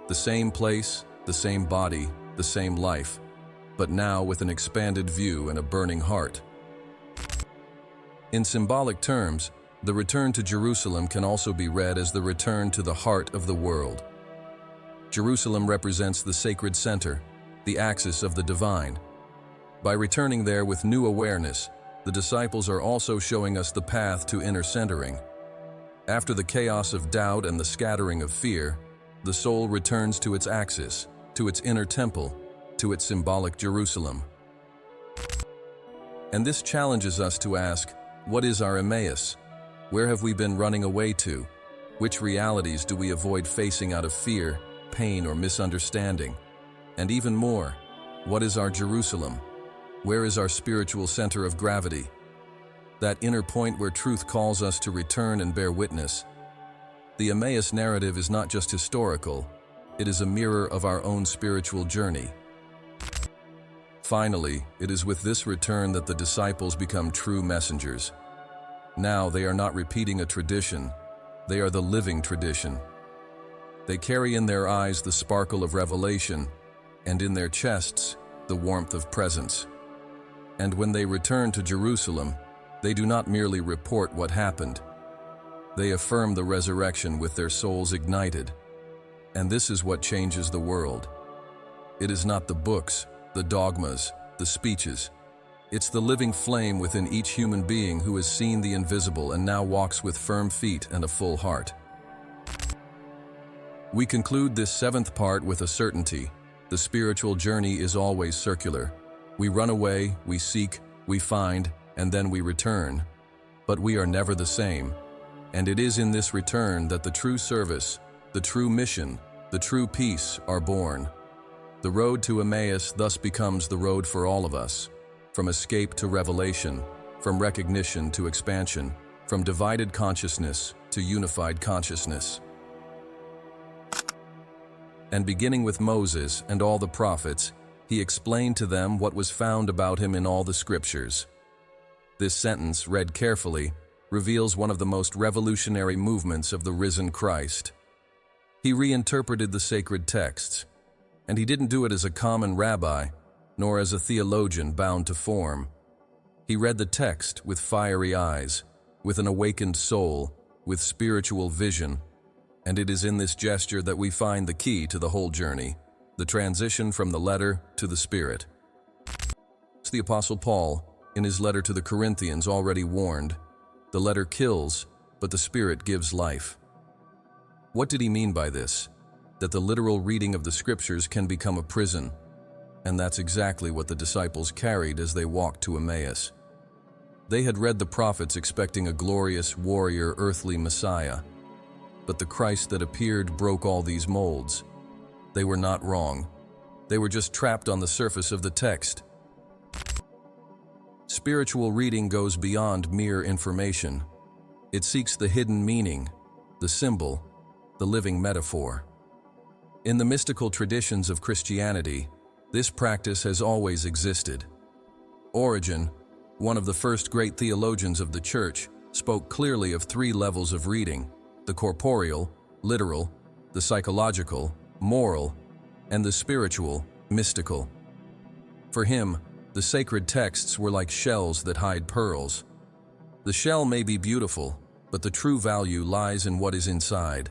The same place, the same body, the same life, but now with an expanded view and a burning heart. In symbolic terms, the return to Jerusalem can also be read as the return to the heart of the world. Jerusalem represents the sacred center, the axis of the divine. By returning there with new awareness, the disciples are also showing us the path to inner centering. After the chaos of doubt and the scattering of fear, the soul returns to its axis, to its inner temple, to its symbolic Jerusalem. And this challenges us to ask, what is our Emmaus? Where have we been running away to? Which realities do we avoid facing out of fear, pain, or misunderstanding? And even more, what is our Jerusalem? Where is our spiritual center of gravity? That inner point where truth calls us to return and bear witness. The Emmaus narrative is not just historical, it is a mirror of our own spiritual journey. Finally, it is with this return that the disciples become true messengers. Now they are not repeating a tradition, they are the living tradition. They carry in their eyes the sparkle of revelation, and in their chests, the warmth of presence. And when they return to Jerusalem, they do not merely report what happened. They affirm the resurrection with their souls ignited. And this is what changes the world. It is not the books, the dogmas, the speeches. It's the living flame within each human being who has seen the invisible and now walks with firm feet and a full heart. We conclude this 7th part with a certainty. The spiritual journey is always circular. We run away, we seek, we find, and then we return. But we are never the same. And it is in this return that the true service, the true mission, the true peace are born. The road to Emmaus thus becomes the road for all of us, from escape to revelation, from recognition to expansion, from divided consciousness to unified consciousness. And beginning with Moses and all the prophets, he explained to them what was found about him in all the scriptures. This sentence, read carefully, reveals one of the most revolutionary movements of the risen Christ. He reinterpreted the sacred texts, and he didn't do it as a common rabbi, nor as a theologian bound to form. He read the text with fiery eyes, with an awakened soul, with spiritual vision, and it is in this gesture that we find the key to the whole journey, the transition from the letter to the spirit. The Apostle Paul, in his letter to the Corinthians, already warned, the letter kills, but the spirit gives life. What did he mean by this? That the literal reading of the scriptures can become a prison. And that's exactly what the disciples carried as they walked to Emmaus. They had read the prophets expecting a glorious warrior earthly Messiah. But the Christ that appeared broke all these molds. They were not wrong. They were just trapped on the surface of the text. Spiritual reading goes beyond mere information. It seeks the hidden meaning, the symbol, the living metaphor. In the mystical traditions of Christianity, this practice has always existed. Origen, one of the first great theologians of the Church, spoke clearly of 3 levels of reading: the corporeal, literal, the psychological, moral, and the spiritual, mystical. For him, the sacred texts were like shells that hide pearls. The shell may be beautiful, but the true value lies in what is inside.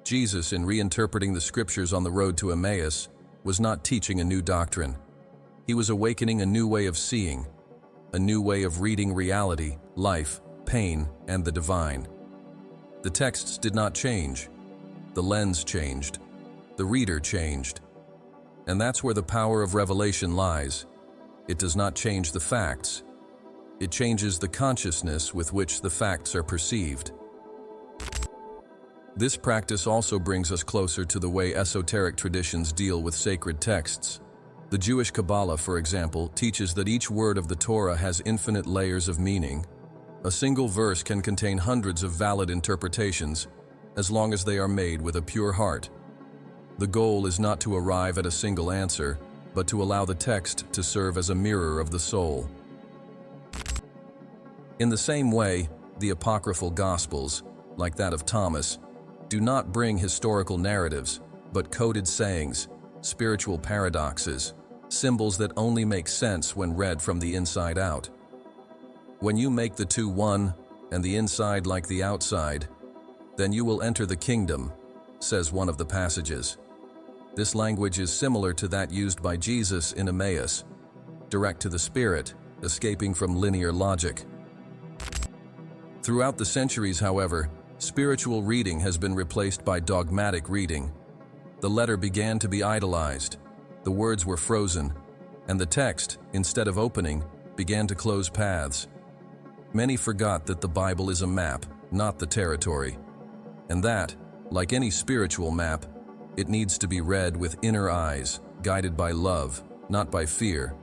Jesus, in reinterpreting the scriptures on the road to Emmaus, was not teaching a new doctrine. He was awakening a new way of seeing, a new way of reading reality, life, pain, and the divine. The texts did not change. The lens changed. The reader changed. And that's where the power of revelation lies. It does not change the facts. It changes the consciousness with which the facts are perceived. This practice also brings us closer to the way esoteric traditions deal with sacred texts. The Jewish Kabbalah, for example, teaches that each word of the Torah has infinite layers of meaning. A single verse can contain hundreds of valid interpretations, as long as they are made with a pure heart. The goal is not to arrive at a single answer, but to allow the text to serve as a mirror of the soul. In the same way, the apocryphal Gospels, like that of Thomas, do not bring historical narratives, but coded sayings, spiritual paradoxes, symbols that only make sense when read from the inside out. When you make the two one, and the inside like the outside, then you will enter the kingdom, says one of the passages. This language is similar to that used by Jesus in Emmaus, direct to the spirit, escaping from linear logic. Throughout the centuries, however, spiritual reading has been replaced by dogmatic reading. The letter began to be idolized, the words were frozen, and the text, instead of opening, began to close paths. Many forgot that the Bible is a map, not the territory, and that, like any spiritual map, it needs to be read with inner eyes, guided by love, not by fear,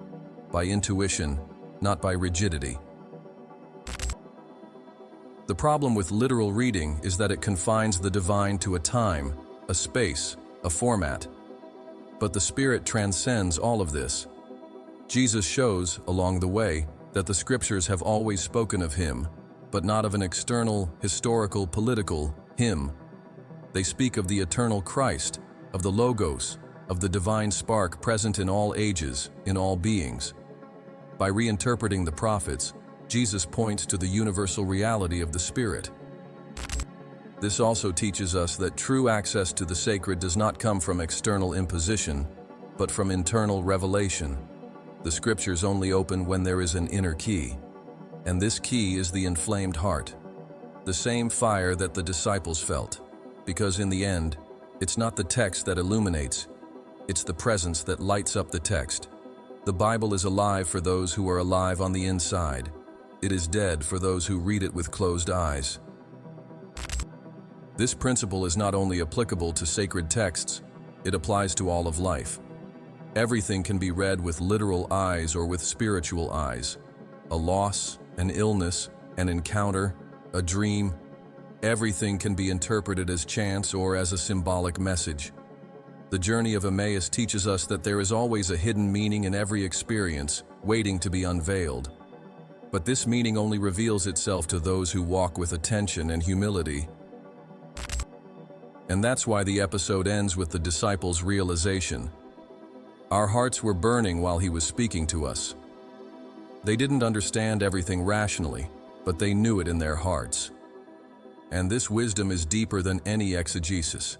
by intuition, not by rigidity. The problem with literal reading is that it confines the divine to a time, a space, a format. But the Spirit transcends all of this. Jesus shows, along the way, that the Scriptures have always spoken of Him, but not of an external, historical, political Him. They speak of the eternal Christ, of the Logos, of the divine spark present in all ages, in all beings. By reinterpreting the prophets, Jesus points to the universal reality of the Spirit. This also teaches us that true access to the sacred does not come from external imposition, but from internal revelation. The scriptures only open when there is an inner key, and this key is the inflamed heart, the same fire that the disciples felt, because in the end, it's not the text that illuminates, it's the presence that lights up the text. The Bible is alive for those who are alive on the inside. It is dead for those who read it with closed eyes. This principle is not only applicable to sacred texts, it applies to all of life. Everything can be read with literal eyes or with spiritual eyes. A loss, an illness, an encounter, a dream, everything can be interpreted as chance or as a symbolic message. The journey of Emmaus teaches us that there is always a hidden meaning in every experience, waiting to be unveiled. But this meaning only reveals itself to those who walk with attention and humility. And that's why the episode ends with the disciples' realization. Our hearts were burning while he was speaking to us. They didn't understand everything rationally, but they knew it in their hearts. And this wisdom is deeper than any exegesis.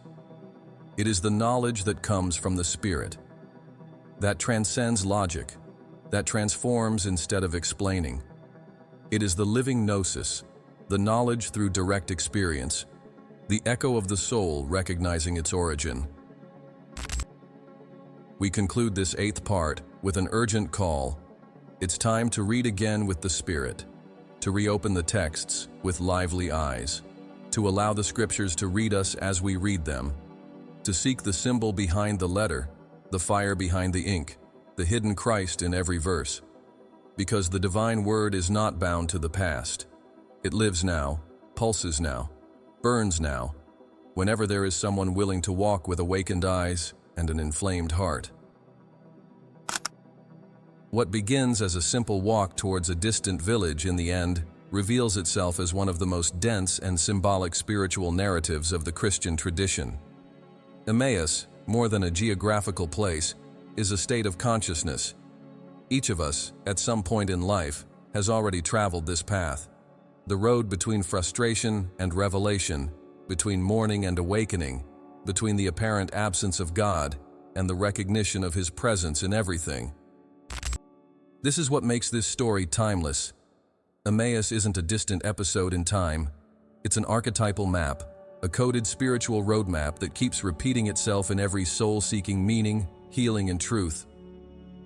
It is the knowledge that comes from the Spirit, that transcends logic, that transforms instead of explaining. It is the living gnosis, the knowledge through direct experience, the echo of the soul recognizing its origin. We conclude this 8th part with an urgent call. It's time to read again with the Spirit, to reopen the texts with lively eyes, to allow the scriptures to read us as we read them, to seek the symbol behind the letter, the fire behind the ink, the hidden Christ in every verse. Because the divine word is not bound to the past. It lives now, pulses now, burns now, whenever there is someone willing to walk with awakened eyes and an inflamed heart. What begins as a simple walk towards a distant village in the end reveals itself as one of the most dense and symbolic spiritual narratives of the Christian tradition. Emmaus, more than a geographical place, is a state of consciousness. Each of us, at some point in life, has already traveled this path. The road between frustration and revelation, between mourning and awakening, between the apparent absence of God and the recognition of His presence in everything. This is what makes this story timeless. Emmaus isn't a distant episode in time. It's an archetypal map, a coded spiritual roadmap that keeps repeating itself in every soul-seeking meaning, healing, and truth.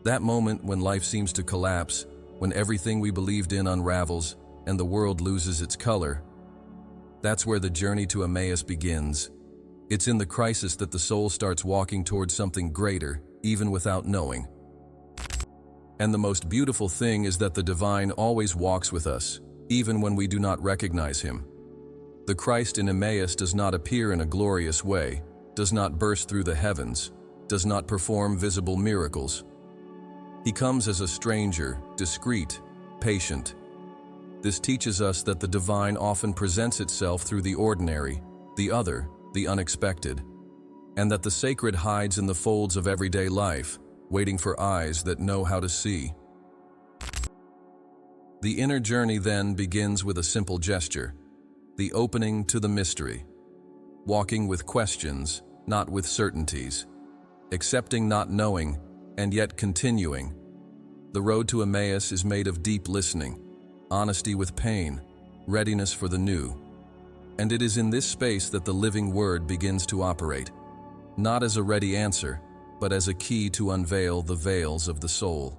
That moment when life seems to collapse, when everything we believed in unravels, and the world loses its color. That's where the journey to Emmaus begins. It's in the crisis that the soul starts walking towards something greater, even without knowing. And the most beautiful thing is that the divine always walks with us, even when we do not recognize Him. The Christ in Emmaus does not appear in a glorious way, does not burst through the heavens, does not perform visible miracles. He comes as a stranger, discreet, patient. This teaches us that the divine often presents itself through the ordinary, the other, the unexpected, and that the sacred hides in the folds of everyday life, waiting for eyes that know how to see. The inner journey then begins with a simple gesture, the opening to the mystery, walking with questions, not with certainties, accepting not knowing, and yet continuing. The road to Emmaus is made of deep listening, honesty with pain, readiness for the new. And it is in this space that the living word begins to operate, not as a ready answer, but as a key to unveil the veils of the soul.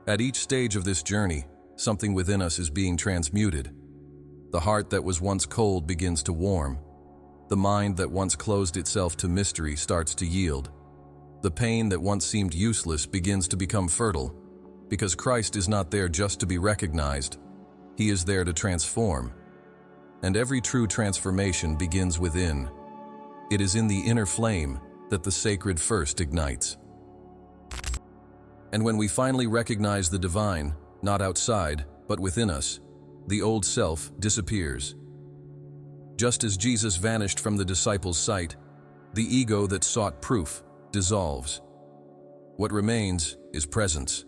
At each stage of this journey, something within us is being transmuted. The heart that was once cold begins to warm. The mind that once closed itself to mystery starts to yield. The pain that once seemed useless begins to become fertile, because Christ is not there just to be recognized. He is there to transform. And every true transformation begins within. It is in the inner flame that the sacred first ignites. And when we finally recognize the divine, not outside, but within us, the old self disappears. Just as Jesus vanished from the disciples' sight, the ego that sought proof dissolves. What remains is presence.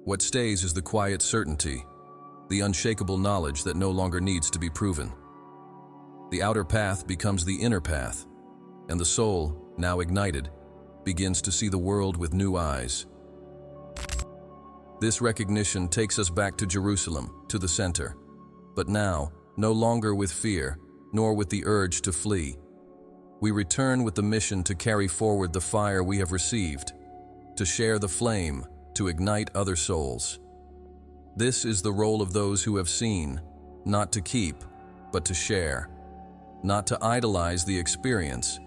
What stays is the quiet certainty. the unshakable knowledge that no longer needs to be proven. The outer path becomes the inner path, and the soul, now ignited, begins to see the world with new eyes. This recognition takes us back to Jerusalem, to the center, but now, no longer with fear, nor with the urge to flee. We return with the mission to carry forward the fire we have received, to share the flame, to ignite other souls. This is the role of those who have seen, not to keep, but to share, not to idolize the experience,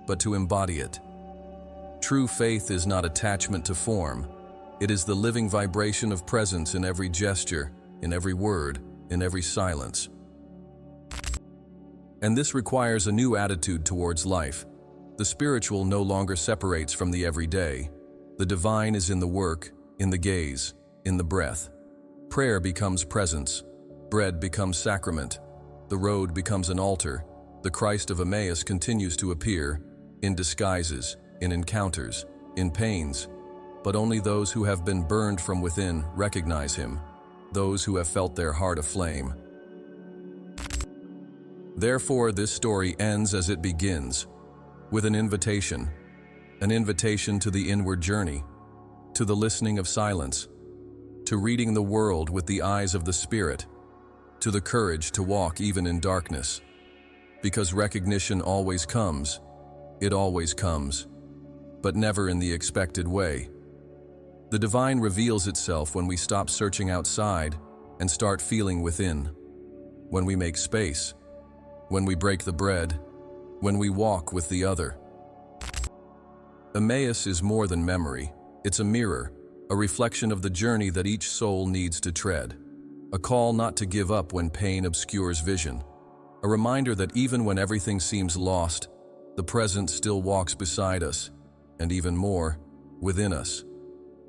but to embody it. True faith is not attachment to form. It is the living vibration of presence in every gesture, in every word, in every silence. And this requires a new attitude towards life. The spiritual no longer separates from the everyday. The divine is in the work, in the gaze, in the breath. Prayer becomes presence. Bread becomes sacrament. The road becomes an altar. The Christ of Emmaus continues to appear, in disguises, in encounters, in pains. But only those who have been burned from within recognize him, those who have felt their heart aflame. Therefore, this story ends as it begins, with an invitation to the inward journey, to the listening of silence, to reading the world with the eyes of the Spirit, to the courage to walk even in darkness. Because recognition always comes, it always comes, but never in the expected way. The divine reveals itself when we stop searching outside and start feeling within, when we make space, when we break the bread, when we walk with the other. Emmaus is more than memory. It's a mirror, a reflection of the journey that each soul needs to tread, a call not to give up when pain obscures vision, a reminder that even when everything seems lost, the present still walks beside us, and even more, within us,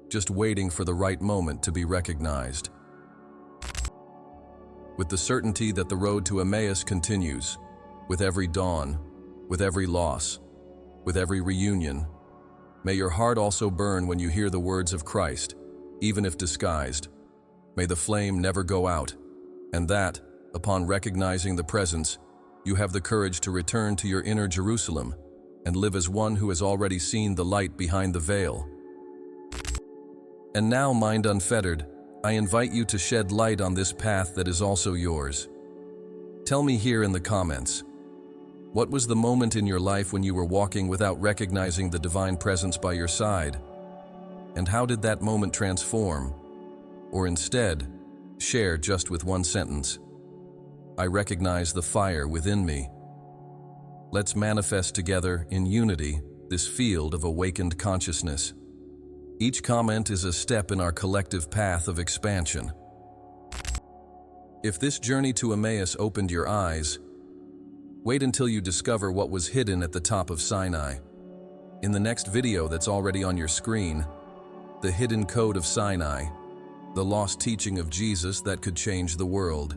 just waiting for the right moment to be recognized. With the certainty that the road to Emmaus continues, with every dawn, with every loss, with every reunion, may your heart also burn when you hear the words of Christ, even if disguised. May the flame never go out, and that, upon recognizing the presence, you have the courage to return to your inner Jerusalem and live as one who has already seen the light behind the veil. And now, Mind Unfettered, I invite you to shed light on this path that is also yours. Tell me here in the comments, what was the moment in your life when you were walking without recognizing the divine presence by your side? And how did that moment transform? Or instead, share just with one sentence. I recognize the fire within me. Let's manifest together in unity this field of awakened consciousness. Each comment is a step in our collective path of expansion. If this journey to Emmaus opened your eyes, wait until you discover what was hidden at the top of Sinai. In the next video that's already on your screen, the hidden code of Sinai, the lost teaching of Jesus that could change the world.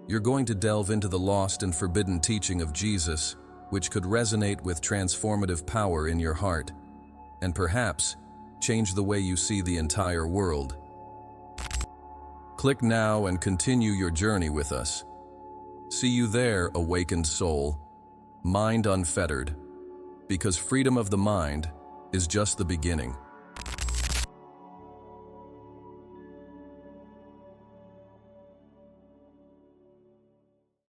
You're going to delve into the lost and forbidden teaching of Jesus, which could resonate with transformative power in your heart, and perhaps change the way you see the entire world. Click now and continue your journey with us. See you there, awakened soul, mind unfettered, because freedom of the mind is just the beginning.